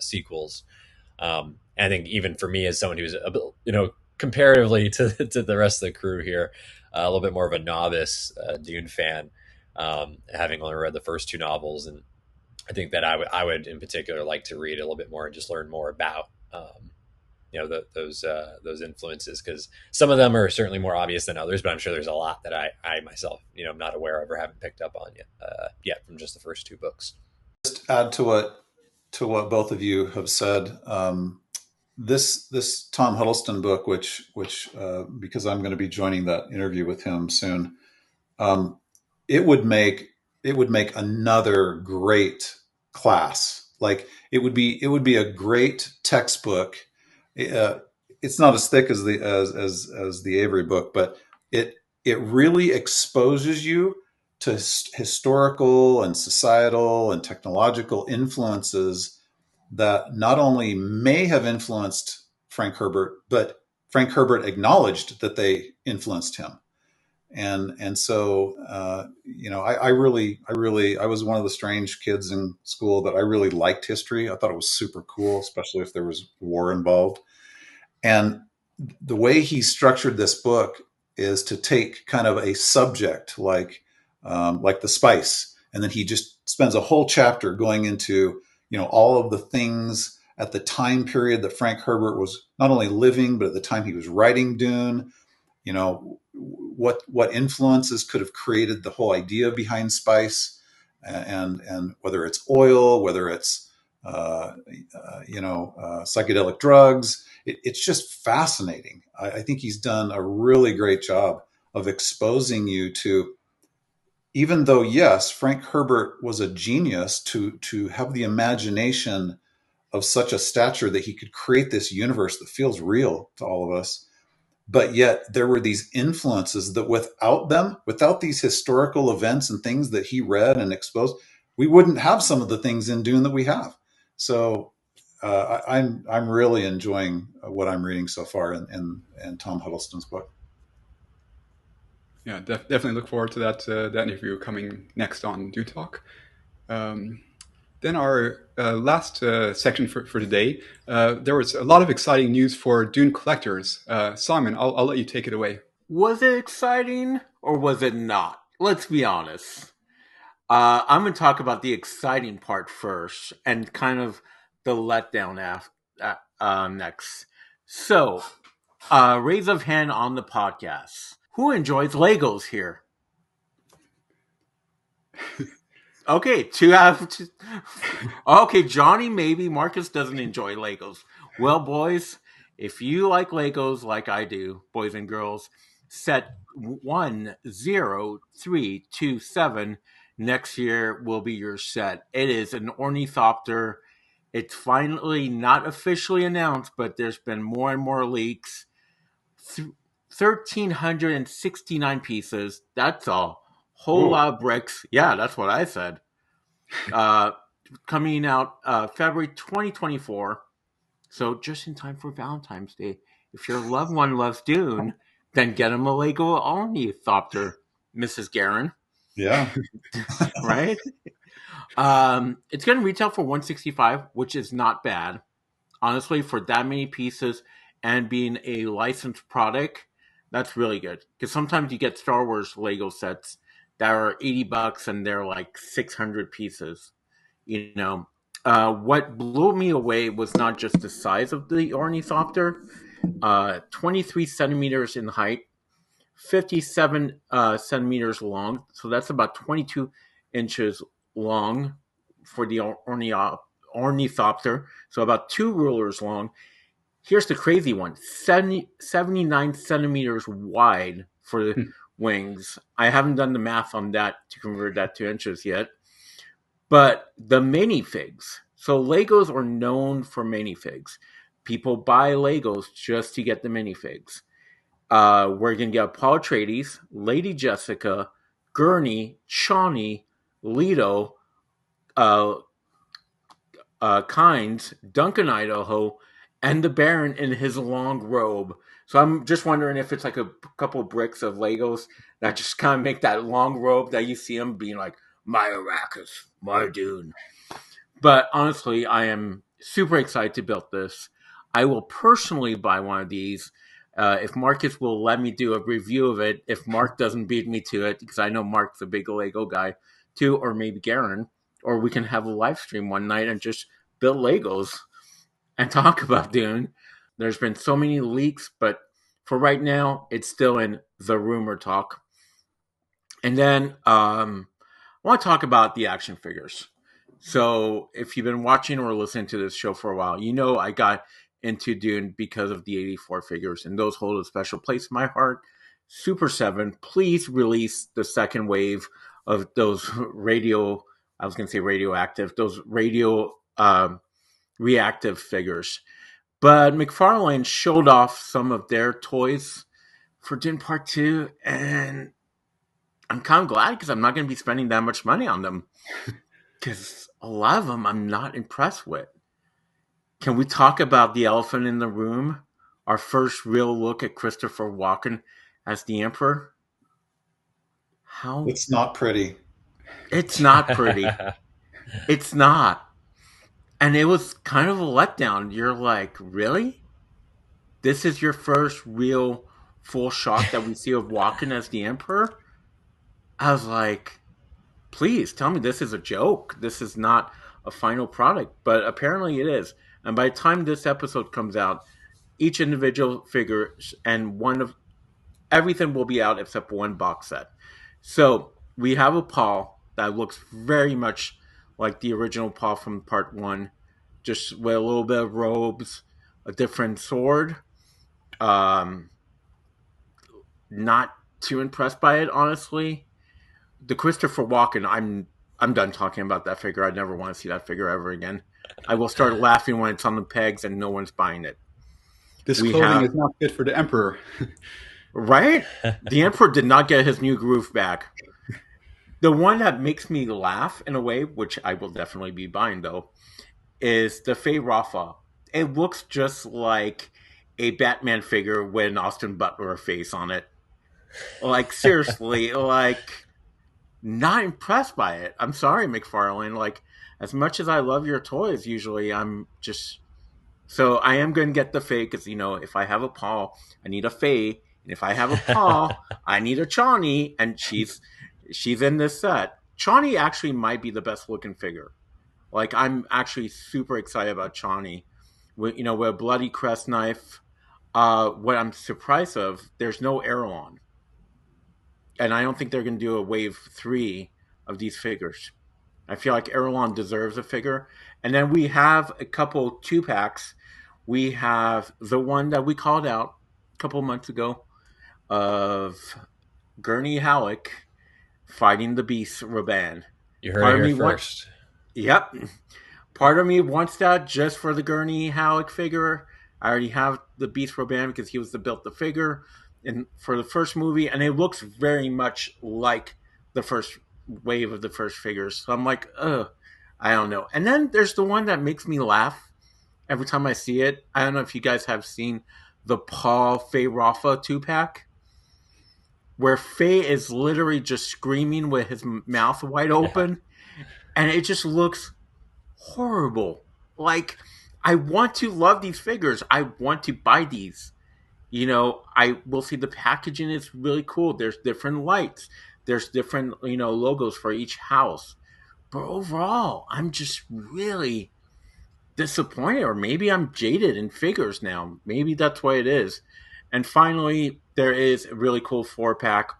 sequels. And I think even for me, as someone who's comparatively to the rest of the crew here, a little bit more of a novice Dune fan, having only read the first two novels, and I think that I would in particular like to read a little bit more and just learn more about those influences, because some of them are certainly more obvious than others, but I'm sure there's a lot that I myself am not aware of or haven't picked up on yet from just the first two books. Just add to what both of you have said. this Tom Huddleston book, which because I'm going to be joining that interview with him soon, um, it would make another great class. Like it would be a great textbook. Uh, it's not as thick as the Avery book, but it really exposes you to historical and societal and technological influences that not only may have influenced Frank Herbert, but Frank Herbert acknowledged that they influenced him. And so I was one of the strange kids in school that I really liked history. I thought it was super cool, especially if there was war involved. And the way he structured this book is to take kind of a subject like the spice, and then he just spends a whole chapter going into all of the things at the time period that Frank Herbert was not only living, but at the time he was writing Dune. What influences could have created the whole idea behind spice, and whether it's oil, whether it's psychedelic drugs. It's just fascinating. I think he's done a really great job of exposing you to, even though, yes, Frank Herbert was a genius to have the imagination of such a stature that he could create this universe that feels real to all of us. But yet there were these influences that without these historical events and things that he read and exposed, we wouldn't have some of the things in Dune that we have. So I'm really enjoying what I'm reading so far in Tom Huddleston's book. Yeah, definitely look forward to that interview coming next on DUNE Talk. Then our last section for today, there was a lot of exciting news for Dune collectors. Simon, I'll let you take it away. Was it exciting or was it not? Let's be honest. I'm going to talk about the exciting part first and kind of the letdown next. So, raise of hand on the podcast. Who enjoys Legos here? Okay, okay, Johnny maybe. Marcus doesn't enjoy Legos. Well, boys, if you like Legos like I do, boys and girls, set 10327 next year will be your set. It is an ornithopter. It's finally not officially announced, but there's been more and more leaks. 1,369 pieces. That's a whole lot of bricks. Yeah, that's what I said. Coming out February 2024. So just in time for Valentine's Day. If your loved one loves Dune, then get him a Lego ornithopter, Mrs. Garin. Yeah. Right? It's going to retail for $165, which is not bad. Honestly, for that many pieces and being a licensed product, that's really good. Because sometimes you get Star Wars Lego sets that are $80 and they're like 600 pieces. What blew me away was not just the size of the ornithopter, 23 centimeters in height, 57 centimeters long. So that's about 22 inches long for the ornithopter. So about 2 rulers long. Here's the crazy one, 79 centimeters wide for the wings. I haven't done the math on that to convert that to inches yet. But the minifigs. So Legos are known for minifigs. People buy Legos just to get the minifigs. We're going to get Paul Atreides, Lady Jessica, Gurney, Chani, Leto, Kynes, Duncan Idaho, and the Baron in his long robe. So I'm just wondering if it's like a couple of bricks of Legos that just kind of make that long robe that you see him being like, my Arrakis, my Dune. But honestly, I am super excited to build this. I will personally buy one of these if Marcus will let me do a review of it. If Mark doesn't beat me to it, because I know Mark's a big Lego guy too, or maybe Garin, or we can have a live stream one night and just build Legos and talk about Dune. There's been so many leaks, but for right now, it's still in the rumor talk. And then I want to talk about the action figures. So if you've been watching or listening to this show for a while, you know I got into Dune because of the 84 figures, and those hold a special place in my heart. Super 7, please release the second wave of those radioactive, those radio reactive figures. But McFarlane showed off some of their toys for Dune Part 2, and I'm kind of glad because I'm not going to be spending that much money on them. Because a lot of them I'm not impressed with. Can we talk about the elephant in the room? Our first real look at Christopher Walken as the Emperor? How? It's not pretty. It's not pretty. It's not. And it was kind of a letdown. You're like, really? This is your first real full shot that we see of Walken as the Emperor? I was like, please tell me this is a joke. This is not a final product. But apparently it is. And by the time this episode comes out, each individual figure and everything will be out except one box set. So we have a Paul that looks very much like the original Paul from Part 1, just with a little bit of robes, a different sword. Not too impressed by it, honestly. The Christopher Walken, I'm done talking about that figure. I never want to see that figure ever again. I will start laughing when it's on the pegs and no one's buying it. This clothing is not fit for the Emperor. Right? The Emperor did not get his new groove back. The one that makes me laugh in a way, which I will definitely be buying though, is the Faye Rafa. It looks just like a Batman figure with an Austin Butler face on it. Like, seriously, like, not impressed by it. I'm sorry, McFarlane. Like, as much as I love your toys, usually I'm just... So I am going to get the Faye because, if I have a Paul, I need a Faye. And if I have a Paul, I need a Chani. And she's in this set. Chani actually might be the best looking figure. Like, I'm actually super excited about Chani. With a bloody crest knife. What I'm surprised of, there's no Erelon. And I don't think they're going to do a wave 3 of these figures. I feel like Erelon deserves a figure. And then we have a couple 2-packs. We have the one that we called out a couple months ago of Gurney Halleck fighting the Beast Raban. You heard it here first. Yep. Part of me wants that just for the Gurney Halleck figure. I already have the Beast Raban because he was built the figure for the first movie, and it looks very much like the first wave of the first figures. So I'm like, I don't know. And then there's the one that makes me laugh every time I see it. I don't know if you guys have seen the Paul Faye Rafa 2-pack, where Faye is literally just screaming with his mouth wide open, and it just looks horrible. Like, I want to love these figures. I want to buy these. I will see the packaging is really cool. There's different lights. There's different, logos for each house. But overall, I'm just really disappointed. Or maybe I'm jaded in figures now. Maybe that's what it is. And finally, there is a really cool 4-pack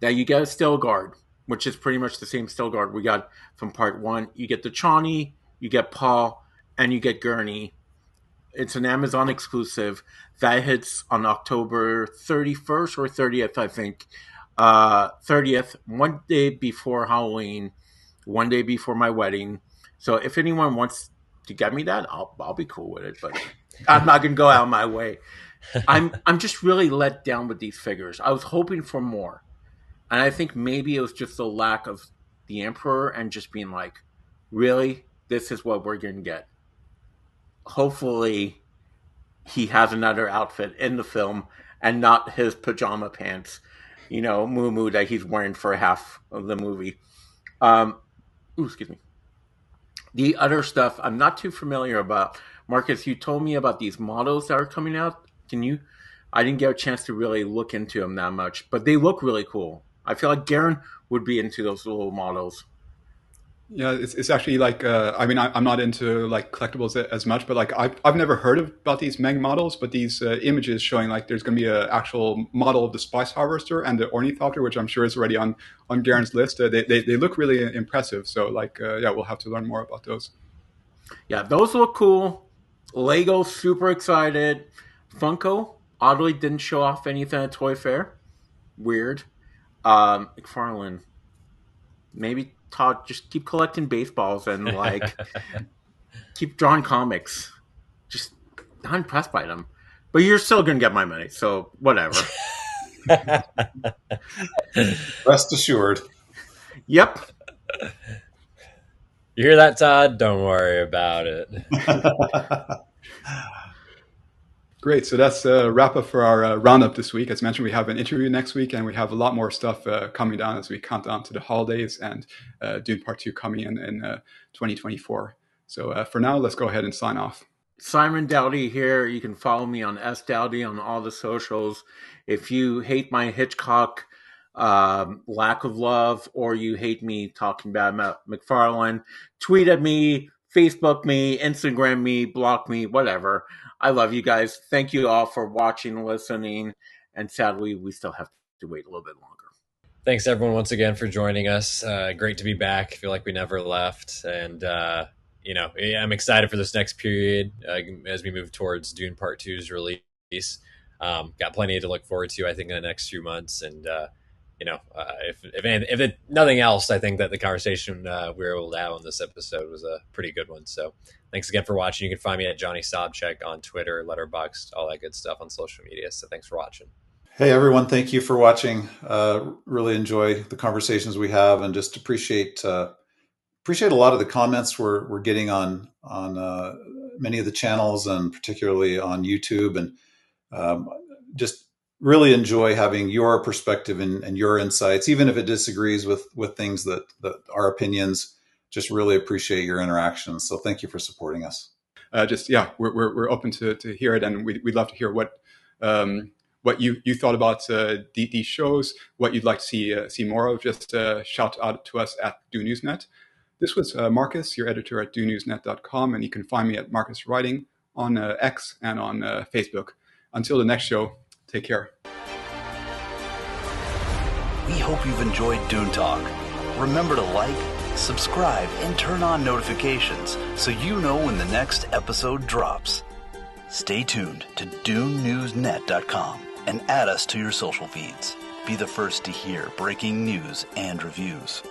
that you get a Stilgard, which is pretty much the same Stilgard we got from Part 1. You get the Chani, you get Paul, and you get Gurney. It's an Amazon exclusive that hits on October 31st or 30th, I think. 30th, one day before Halloween, one day before my wedding. So if anyone wants to get me that, I'll be cool with it. But I'm not gonna go out of my way. I'm just really let down with these figures. I was hoping for more, and I think maybe it was just the lack of the Emperor and just being like, really, this is what we're gonna get. Hopefully he has another outfit in the film and not his pajama pants, moo that he's wearing for half of the movie. Excuse me. The other stuff I'm not too familiar about. Marcus, you told me about these models that are coming out. I didn't get a chance to really look into them that much, but they look really cool. I feel like Garin would be into those little models. Yeah, it's actually like, I'm not into like collectibles as much, but like I've never heard about these Meg models, but these images showing like there's going to be an actual model of the Spice Harvester and the Ornithopter, which I'm sure is already on Garen's list. They look really impressive. So like, we'll have to learn more about those. Yeah, those look cool. Lego, super excited. Funko, oddly didn't show off anything at Toy Fair. Weird. McFarlane, maybe Todd, just keep collecting baseballs and like keep drawing comics. Just not impressed by them. But you're still gonna get my money, so whatever. Rest assured. Yep. You hear that, Todd? Don't worry about it. Great. So that's a wrap up for our roundup this week. As mentioned, we have an interview next week, and we have a lot more stuff coming down as we count down to the holidays and Dune Part 2 coming in 2024. So for now, let's go ahead and sign off. Simon Dowdy here. You can follow me on SDowdy on all the socials. If you hate my Hitchcock lack of love, or you hate me talking bad about McFarlane, tweet at me, Facebook me, Instagram me, block me, whatever. I love you guys. Thank you all for watching, listening, and sadly, we still have to wait a little bit longer. Thanks, everyone, once again for joining us. Great to be back. I feel like we never left. And, I'm excited for this next period as we move towards Dune Part 2's release. Got plenty to look forward to, I think, in the next few months. And, if nothing else, I think that the conversation we were able to have on this episode was a pretty good one. So thanks again for watching. You can find me at Johnny Sobchak on Twitter, Letterboxd, all that good stuff on social media. So thanks for watching. Hey, everyone. Thank you for watching. Really enjoy the conversations we have, and just appreciate a lot of the comments we're getting on many of the channels, and particularly on YouTube. And just really enjoy having your perspective and your insights, even if it disagrees with things that our opinions. Just really appreciate your interactions. So thank you for supporting us. We're open to hear it, and we'd love to hear what you thought about these shows, what you'd like to see more of. Just shout out to us at DUNEWSNet. This was Marcus, your editor at DUNEWSNet.com, and you can find me at Marcus Writing on X and on Facebook. Until the next show, take care. We hope you've enjoyed Dune Talk. Remember to like, subscribe, and turn on notifications so you know when the next episode drops. Stay tuned to DuneNewsNet.com and add us to your social feeds. Be the first to hear breaking news and reviews.